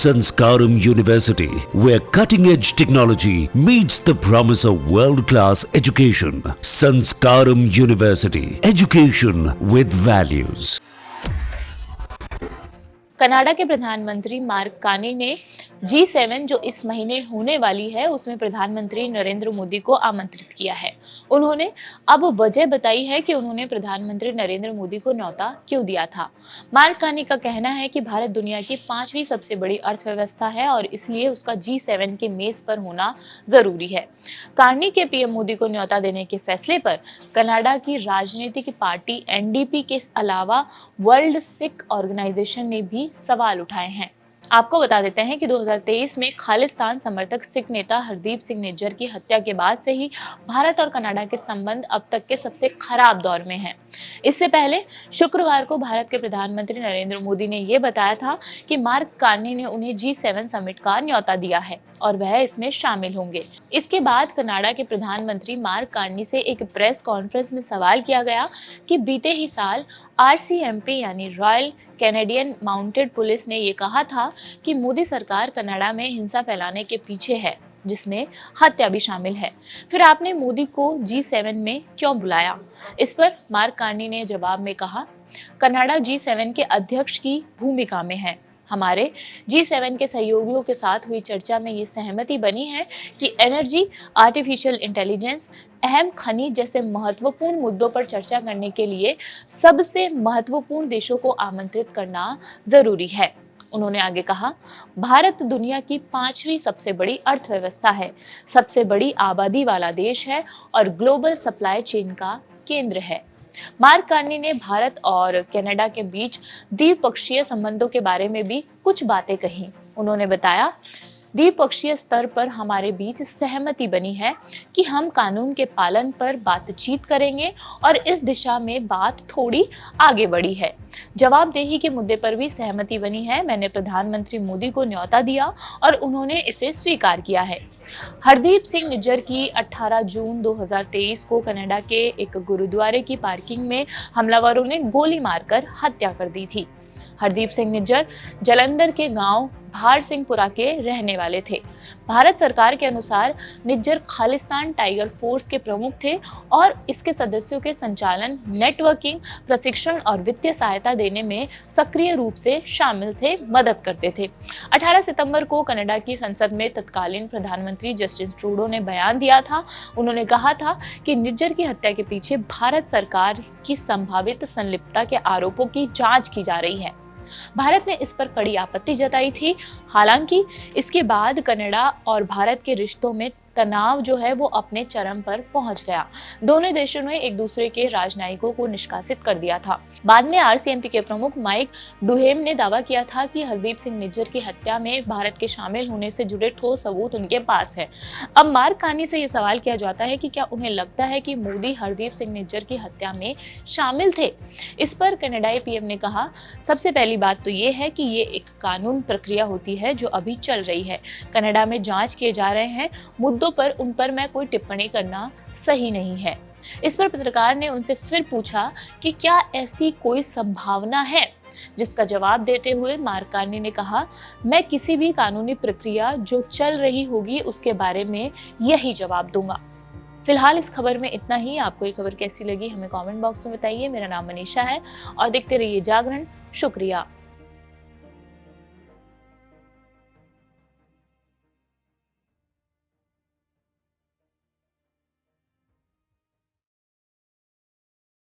Sanskaram University, where cutting-edge technology meets the promise of world-class education. Sanskaram University, education with values. Canada के प्रधानमंत्री mark Carney ने G7 जो इस महीने होने वाली है उसमें प्रधानमंत्री नरेंद्र मोदी को आमंत्रित किया है। उन्होंने अब वजह बताई है कि उन्होंने प्रधानमंत्री नरेंद्र मोदी को न्योता क्यों दिया था। मार्क कार्नी का कहना है कि भारत दुनिया की 5वीं सबसे बड़ी अर्थव्यवस्था है और इसलिए उसका G7 के मेज पर होना जरूरी है। कार्नी के पीएम मोदी को न्योता देने के फैसले पर कनाडा की राजनीतिक पार्टी NDP के अलावा वर्ल्ड सिख ऑर्गेनाइजेशन ने भी सवाल उठाए हैं। आपको बता देते हैं कि 2023 में खालिस्तान समर्थक सिख नेता हरदीप सिंह निज्जर की हत्या के बाद से ही भारत और कनाडा के संबंध अब तक के सबसे खराब दौर में हैं। इससे पहले शुक्रवार को भारत के प्रधानमंत्री नरेंद्र मोदी ने यह बताया था कि मार्क कार्नी ने उन्हें G7 समिट का न्योता दिया है और वह इसमें शामिल होंगे। इसके बाद कनाडा के प्रधानमंत्री मार्क कार्नी से एक प्रेस कॉन्फ्रेंस में सवाल किया गया कि बीते ही साल RCMP यानी रॉयल कैनेडियन माउंटेड पुलिस ने ये कहा था कि मोदी सरकार कनाडा में हिंसा फैलाने के पीछे है, जिसमें हत्या भी शामिल है। फिर आपने मोदी को G7 में क्यों बुलाया? इस पर मार्क कार्नी ने जवाब में कहा, कनाडा G7 के अध्यक्ष की भूमिका में है। हमारे G7 के सहयोगियों के साथ हुई चर्चा में ये सहमति बनी है कि एनर्जी, आर्टिफिशियल इंटेलिजेंस, अहम खनिज जैसे महत्वपूर्ण मुद्दों पर चर्चा करने के लिए सबसे महत्वपूर्ण देशों को आमंत्रित करना जरूरी है। उन्होंने आगे कहा, भारत दुनिया की 5वीं सबसे बड़ी अर्थव्यवस्था है, सबसे बड़ी आबादी वाला देश है और ग्लोबल सप्लाई चेन का केंद्र है। मार्क कार्नी ने भारत और कनाडा के बीच द्विपक्षीय संबंधों के बारे में भी कुछ बातें कही। उन्होंने बताया, द्विपक्षीय स्तर पर हमारे बीच सहमति बनी है कि हम कानून के पालन पर बातचीत करेंगे और इस दिशा में बात थोड़ी आगे बढ़ी है। जवाबदेही के मुद्दे पर भी सहमति बनी है। मैंने प्रधानमंत्री मोदी को न्योता दिया और उन्होंने इसे स्वीकार किया है। हरदीप सिंह निज्जर की 18 जून 2023 को कनाडा के एक गुरुद्वारे की पार्किंग में हमलावरों ने गोली मारकर हत्या कर दी थी। हरदीप सिंह निज्जर जलंधर के गांव भार सिंहपुरा के रहने वाले थे। भारत सरकार के अनुसार निज्जर खालिस्तान टाइगर फोर्स के प्रमुख थे और इसके सदस्यों के संचालन, नेटवर्किंग, प्रशिक्षण और वित्तीय सहायता देने में सक्रिय रूप से शामिल थे, मदद करते थे। 18 सितंबर को कनाडा की संसद में तत्कालीन प्रधानमंत्री जस्टिन ट्रूडो ने बयान दिया था। उन्होंने कहा था कि निज्जर की हत्या के पीछे भारत सरकार की संभावित संलिप्तता के आरोपों की जांच की जा रही है। भारत ने इस पर कड़ी आपत्ति जताई थी। हालांकि इसके बाद कनाडा और भारत के रिश्तों में तनाव जो है वो अपने चरम पर पहुंच गया। दोनों देशों ने एक दूसरे के राजनयिकों को निष्कासित कर दिया था। बाद में RCMP के प्रमुख माइक डुहेम ने दावा किया था कि हरदीप सिंह निज्जर की हत्या में भारत के शामिल होने से जुड़े ठोस सबूत उनके पास है। अब मार्क कार्नी से ये सवाल किया जाता है कि क्या उन्हें लगता है कि मोदी हरदीप सिंह निज्जर की हत्या में शामिल थे? इस पर कनाडाई PM ने कहा, सबसे पहली बात तो ये है कि ये एक कानून प्रक्रिया होती है जो अभी चल रही है। कनाडा में जांच किए जा रहे हैं मुद्दों पर उन पर मैं कोई टिप्पणी करना सही नहीं है। इस पर पत्रकार ने उनसे फिर पूछा कि क्या ऐसी कोई संभावना है, जिसका जवाब देते हुए मार्क कार्नी ने कहा, मैं किसी भी कानूनी प्रक्रिया जो चल रही होगी उसके बारे में यही जवाब दूंगा। फिलहाल इस खबर में इतना ही। आपको ये खबर कैसी लगी हमें कमेंट बॉक्स में बताइए। मेरा नाम मनीषा है और देखते रहिए जागरण। शुक्रिया।